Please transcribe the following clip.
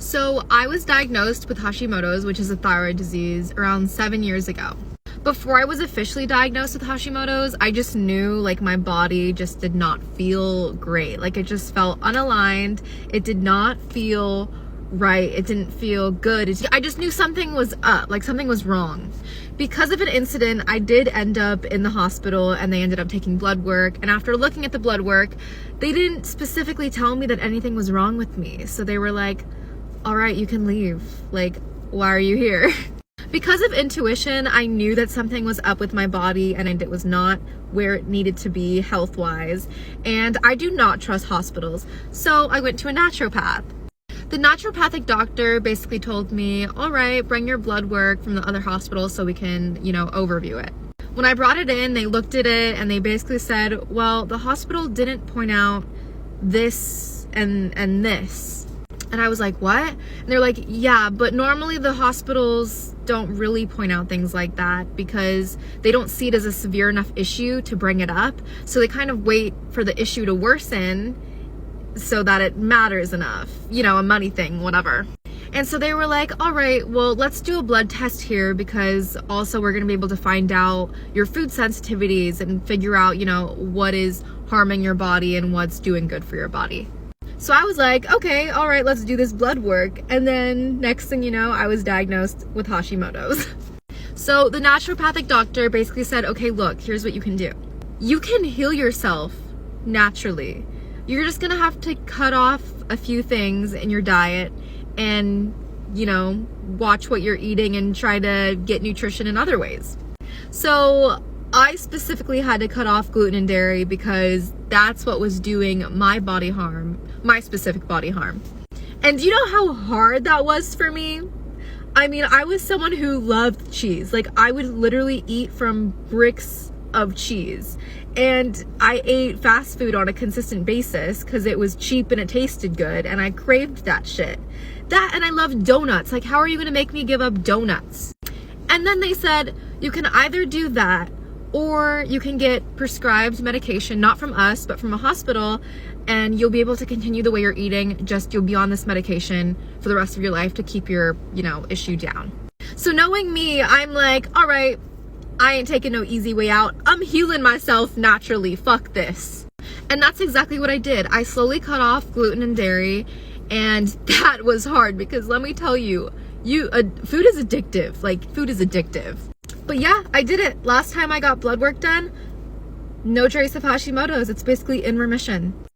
So I was diagnosed with Hashimoto's, which is a thyroid disease, around 7 years ago. Before I was officially diagnosed with Hashimoto's, I just knew like my body just did not feel great. Like it just felt unaligned. It did not feel right. It didn't feel good. I just knew something was up, like something was wrong. Because of an incident, I did end up in the hospital and they ended up taking blood work. And after looking at the blood work, they didn't specifically tell me that anything was wrong with me. So they were like, all right, you can leave. Like, why are you here? Because of intuition, I knew that something was up with my body and it was not where it needed to be health-wise. And I do not trust hospitals. So I went to a naturopath. The naturopathic doctor basically told me, all right, bring your blood work from the other hospital so we can, overview it. When I brought it in, they looked at it and they basically said, well, the hospital didn't point out this and this. And I was like, what? And they're like, yeah, but normally the hospitals don't really point out things like that because they don't see it as a severe enough issue to bring it up. So they kind of wait for the issue to worsen so that it matters enough, a money thing, whatever. And so they were like, all right, well, let's do a blood test here because also we're going to be able to find out your food sensitivities and figure out, what is harming your body and what's doing good for your body. So I was like, okay, all right, let's do this blood work. And then next thing you know, I was diagnosed with Hashimoto's. So the naturopathic doctor basically said, okay, look, here's what you can do. You can heal yourself naturally. You're just gonna have to cut off a few things in your diet and, watch what you're eating and try to get nutrition in other ways. So I specifically had to cut off gluten and dairy because that's what was doing my body harm, my specific body harm. And do you know how hard that was for me? I mean, I was someone who loved cheese. Like I would literally eat from bricks of cheese. And I ate fast food on a consistent basis because it was cheap and it tasted good and I craved that shit. That and I loved donuts. Like how are you gonna make me give up donuts? And then they said, you can either do that or you can get prescribed medication, not from us, but from a hospital, and you'll be able to continue the way you're eating, just you'll be on this medication for the rest of your life to keep your, issue down. So knowing me, I'm like, all right, I ain't taking no easy way out. I'm healing myself naturally, fuck this. And that's exactly what I did. I slowly cut off gluten and dairy, and that was hard because let me tell you, food is addictive. Like, food is addictive. But yeah, I did it. Last time I got blood work done, no trace of Hashimoto's. It's basically in remission.